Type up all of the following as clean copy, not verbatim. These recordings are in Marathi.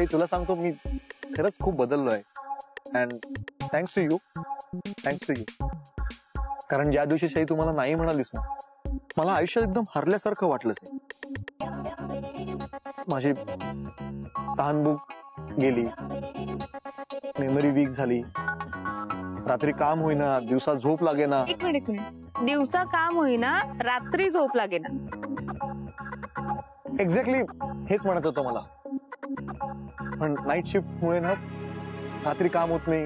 सई तुला सांगतो मी खरंच खूप बदललोय अँड थँक्स टू यू कारण ज्या दिवशी सई तू मला नाही म्हणालीस ना मला आयुष्यात एकदम हरल्यासारखं वाटलं सई. माझी तहानभूक गेली, मेमरी वीक झाली, रात्री काम होईना, दिवसा झोप लागेना. एक मिनिट दिवसा काम होईना, रात्री झोप लागेना. एक्झॅक्टली हेच म्हणत होतं मला. पण नाईट शिफ्ट मुळे ना रात्री काम होत नाही,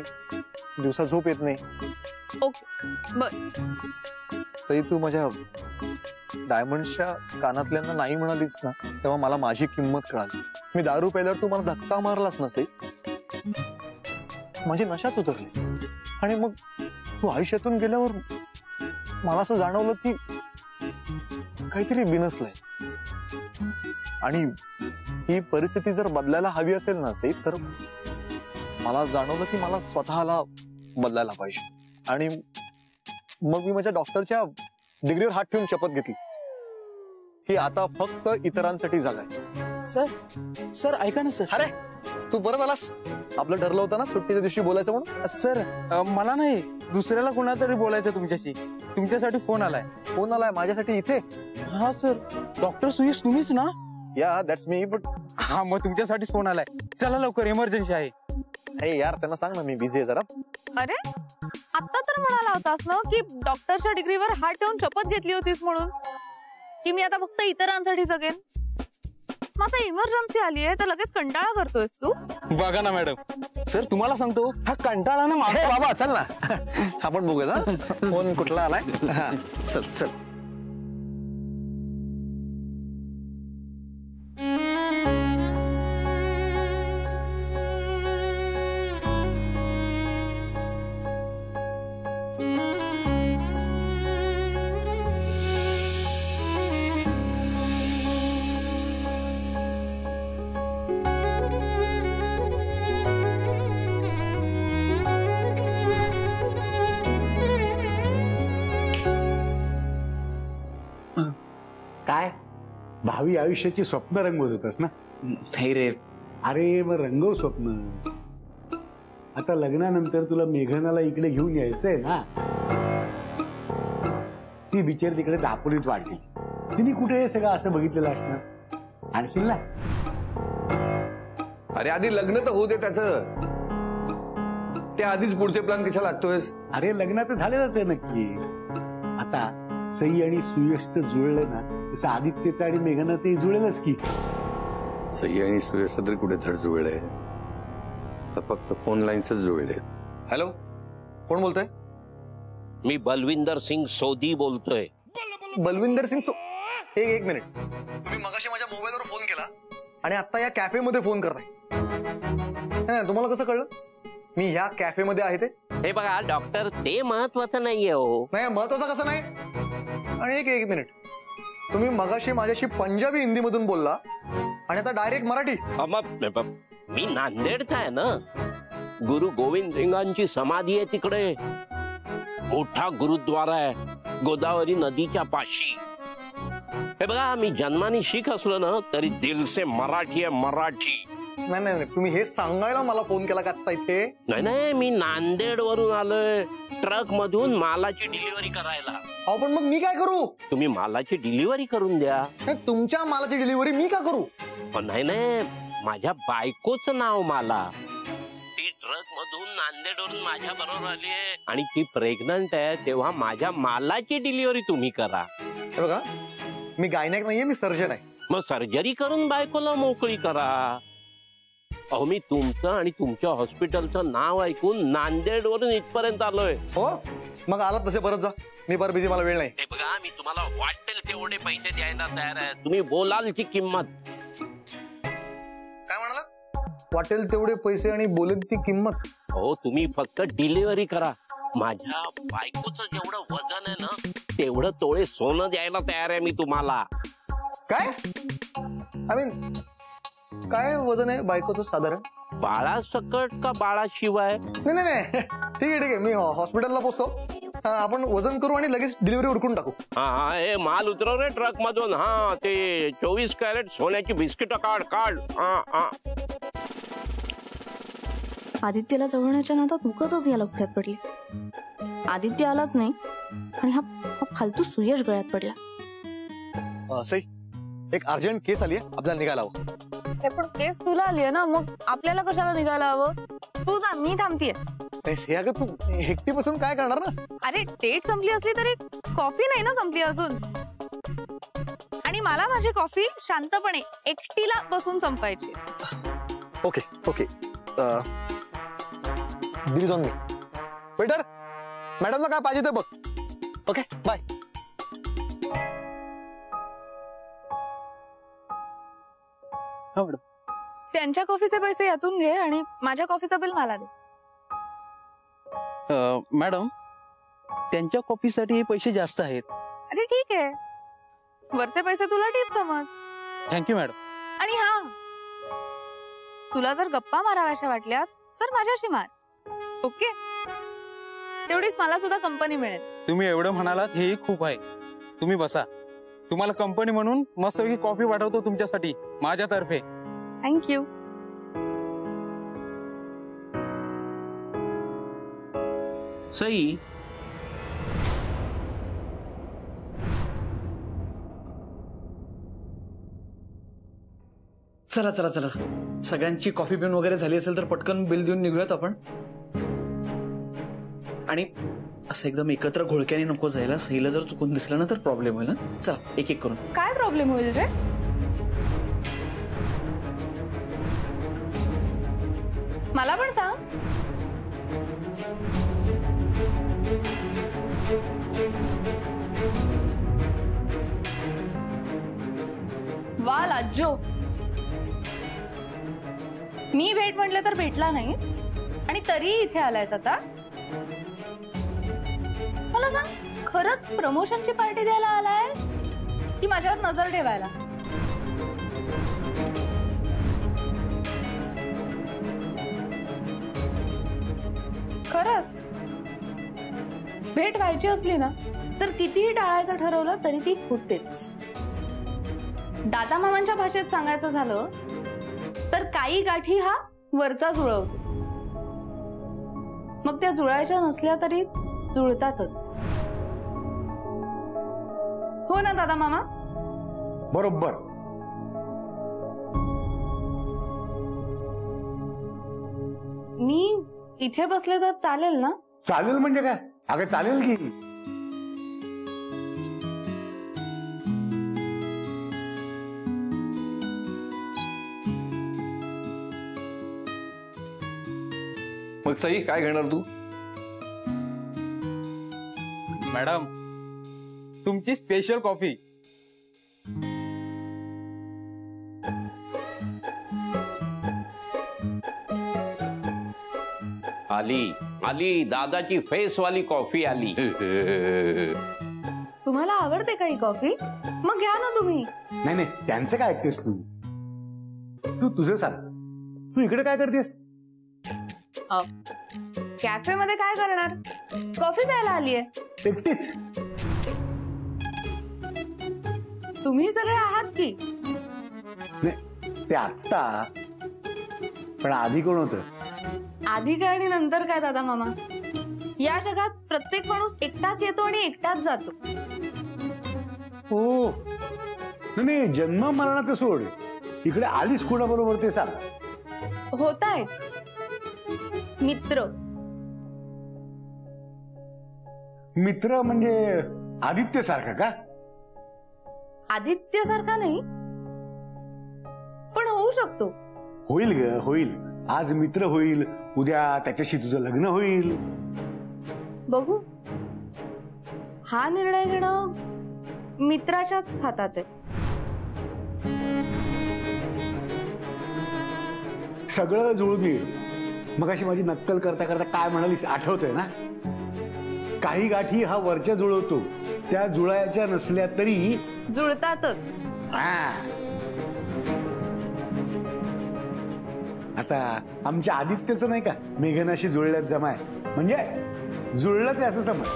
दिवसा झोप येत नाही. ओके बर. सई तू माझ्या डायमंडच्या कानातल्यांना नाही म्हणालीस ना तेव्हा मला माझी किंमत कळाली. मी दारू प्यायल्यावर तू मला धक्का मारलास ना सई, माझी नशाच उतरली. आणि मग तू आयुष्यातून गेल्यावर मला असं जाणवलं की काहीतरी बिनसलंय. आणि ही परिस्थिती जर बदलायला हवी असेल ना सई तर मला जाणवलं की मला स्वतःला बदलायला पाहिजे. आणि मग मी माझ्या डॉक्टरच्या डिग्रीवर हात ठेवून शपथ घेतली की आता फक्त इतरांसाठी जगायचं. सर ऐका ना सर. अरे तू परत आलास. आपलं ठरलं होतं ना सुट्टीच्या दिवशी बोलायचं म्हणून. सर मला नाही दुसऱ्याला कोणातरी बोलायचं तुमच्याशी. तुमच्यासाठी फोन आलाय. फोन आलाय माझ्यासाठी इथे? हा सर डॉक्टर सुयश तुम्हीच ना? या दॅट्स मी. बट हा मग तुमच्यासाठीच फोन आलाय. चला लवकर इमर्जन्सी आहे. अरे यार त्यांना सांग ना मी बिझी आहे जरा. अरे आता तर म्हणाला होतास ना की डॉक्टरच्या डिग्रीवर हात ठेवून शपथ घेतली होतीस म्हणून की मी आता फक्त इतरांसाठी जगेन. मग आता इमर्जन्सी आली आहे तर लगेच कंटाळा करतोयस तू. बघा ना मॅडम सर तुम्हाला सांगतो हा कंटाळा ना हे बाबा चल ना आपण बघूया ना फोन कुठला आलाय. चल चल. काय भावी आयुष्याची स्वप्न रंगवत होतास ना? नाही रे. अरे मग रंगव स्वप्न. आता लग्नानंतर तुला मेघनाला इकडे घेऊन यायचंय ना. ती बिचारी तिकडे दापोलीत वाढली. तिने कुठे हे सगळं असं बघितलेलं असणार. आणखी ना अरे आधी लग्न तर होऊ दे त्याचं. त्या आधीच पुढचे प्लॅन कशाला लागतोयस? अरे लग्न तर झालेलंच आहे नक्की. आता सई आणि सुयश जुळलं ना तसं आदित्यचं आणि मेघनाचं जुळेलच की. सई आणि सुयश तरी कुठे धड जुळले. तर फक्त फोन लाईन्सच जुळले. हॅलो कोण बोलतोय? मी बलविंदर सिंग सोदी बोलतोय. बलविंदर सिंग एक मिनिट. तुम्ही मगाशी माझ्या मोबाईलवर फोन केला आणि आता या कॅफे मध्ये फोन करताय. तुम्हाला कसं कळलं मी ह्या कॅफे मध्ये आहे ते? हे बघा डॉक्टर ते महत्वाचं नाहीये हो. नाही महत्वाचं कसं नाही? आणि एक मिनिट तुम्ही मगाशी माझ्याशी पंजाबी हिंदी मधून बोलला आणि आता डायरेक्ट मराठी. मी नांदेडचा आहे ना. गुरु गोविंद सिंगांची समाधी आहे तिकडे. मोठा गुरुद्वारा आहे गोदावरी नदीच्या पाशी. हे बघा मी जन्माने शीख असलो ना तरी दिल से मराठी आहे मराठी. नाही नाही तुम्ही हे सांगायला मला फोन केला का आता इथे? नाही मी नांदेड वरून आलोय ट्रक मधून मालाची डिलिव्हरी करायला. अहो पण मग मी काय करू? तुम्ही मालाची डिलिव्हरी करून द्या. तुमच्या मालाची डिलिव्हरी मी का करू? नाही माझ्या बायकोचं नाव माला. ती ट्रक मधून नांदेड वरून माझ्या बरोबर आली आहे आणि ती प्रेग्नंट आहे तेव्हा माझ्या मालाची डिलिव्हरी तुम्ही करा. हे बघा मी गायनेक नाहीये मी सर्जन आहे. मग सर्जरी करून बायकोला मोकळी करा. अहो मी तुमचं आणि तुमच्या हॉस्पिटलचं नाव ऐकून नांदेड वरून इथपर्यंत आलोय. हो मग आलात तसे परत जा. मी फार बिझी मला वेळ नाही. हे बघा मी तुम्हाला वाटेल तेवढे पैसे द्यायला तयार आहे. तुम्ही बोलाल ती किंमत. काय म्हणाला? वाटेल तेवढे पैसे आणि बोलेल ती किंमत. हो तुम्ही फक्त डिलिव्हरी करा. माझ्या बायकोचं जेवढं वजन आहे ना तेवढं तोळे सोनं द्यायला तयार आहे मी तुम्हाला. काय आय मीन काय वजन आहे बायकोचं साधारण? बाळासकट का बाळाशिवाय? नाही ठीक आहे मी हॉस्पिटलला पोहोचतो. आपण वजन करू आणि लगेच डिलिव्हरी उरकून टाकू. हा हे माल उतरव रे ट्रक मधून. हा ते 24 कॅरेट सोन्याची बिस्किट काढ. हा आदित्यला जवळण्याच्या नादात उगाचच या लफड्यात पडले. आदित्य आलाच नाही आणि हा फालतू सुयश गळ्यात पडला. सई, एक अर्जंट केस आली आहे, आपल्याला निघायला हवं. पण केस तुला आली आहे ना, मग आपल्याला कशाला निघायला हवं? तू जा, मी थांबतीये. नाही से, अगं तू एकटी बसून काय करणार ना? अरे डेट संपली असली तरी कॉफी नाही ना संपली अजून. आणि मला माझी कॉफी शांतपणे एकटीला बसून संपायची. ओके ओके, दिली जाऊन मी. वेटर, मॅडमला काय पाहिजे ते बघ. Okay bye. त्यांच्या कॉफीचे पैसे यातून घे आणि माझ्या कॉफीचं बिल मला दे. मॅडम, त्यांच्या कॉफीसाठी हे पैसे जास्त आहेत. अरे ठीक आहे, वरचे पैसे तुला टीप समज. Thank you madam. आणि हा, तुला जर गप्पा माराव्याशा वाटल्या तर माझ्याशी मार. ओके, तेवढीच मला सुद्धा कंपनी मिळेल. तुम्ही एवढं म्हणालात हेही खूप आहे. तुम्ही बसा, तुम्हाला कंपनी म्हणून मस्तपैकी कॉफी पाठवतो तुमच्यासाठी माझ्यातर्फे. थँक्यू. सई, चला चला चला, सगळ्यांची कॉफी पिऊन वगैरे झाली असेल तर पटकन बिल देऊन निघूयात आपण. आणि असं एकदम एकत्र घोळक्याने नको जायला. सईला जर चुकून दिसलं ना तर प्रॉब्लेम होईल ना. चला एक एक करून. काय प्रॉब्लेम होईल रे? मला पण सांग. वा लाज्जो, मी भेट म्हटलं तर भेटला नाहीस आणि तरी इथे आलायस आता. मला सांग, खरंच प्रमोशनची पार्टी द्यायला आलाय की माझ्यावर नजर ठेवायला? खरंच भेट व्हायची असली ना तर कितीही टाळायचं ठरवलं तरी ती होतेच. दादा मामांच्या भाषेत सांगायचं झालं तर काही गाठी हा वरचा जुळवतो, मग त्या जुळायच्या नसल्या तरी जुळतातच. हो ना दादा मामा? बरोबर. मी इथे बसले तर चालेल ना? चालेल म्हणजे काय? अगं चालेल की. मग सई, काय घेणार तू? मॅडम, तुमची स्पेशल कॉफी. आली आली, दादाची फेस वाली कॉफी आली. तुम्हाला आवडते का ही कॉफी? मग घ्या ना तुम्ही. नाही नाही, त्यांचं काय ऐकतेस तू? तू तुझं सांग, तू इकडे काय करतेस? कॅफे मध्ये काय करणार? कॉफी प्यायला आलीये. एकटीच? तुम्ही सगळे आहात की? नाही, ते आत्ता. पण आधी कोण होतं? आधी काय आणि नंतर काय दादा मामा? या जगात प्रत्येक माणूस एकटाच येतो आणि एकटाच जातो. हो, नाही जन्म मरणाचं सोड, इकडे आलीस कोणाबरोबर ते सांग. होतायत मित्र. मित्र म्हणजे आदित्य सारखा का? आदित्य सारखा नाही, पण होऊ शकतो. होईल ग, होईल. आज मित्र होईल, उद्या त्याच्याशी तुझं लग्न होईल. बघू. हा निर्णय घेणं मित्राच्याच हातात आहे. सगळं जुळून येईल. मग अशी माझी नक्कल करता करता काय म्हणालीस आठवतंय ना? काही गाठी हा वरच्या जुळवतो, त्या जुळायच्या नसल्या तरी जुळतातच. आता आमच्या आदित्यचं नाही का मेघनाशी जुळल्यात जमाय, म्हणजे जुळलंच आहे असं समज.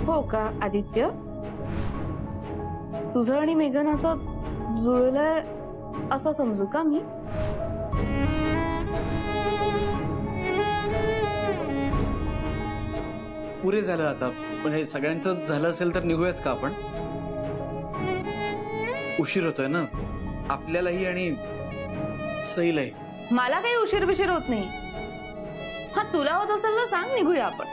हो का आदित्य? तुझं आणि मेघनाचं जुळलंय असं समजू का मी? पुरे झालं आता, म्हणजे सगळ्यांचं झालं असेल तर निघूयात का आपण? उशीर होतोय ना आपल्यालाही आणि सईलाही. मला काही उशीर बिशीर होत नाही. हा तुला होत असेल ना सांग, निघूया आपण.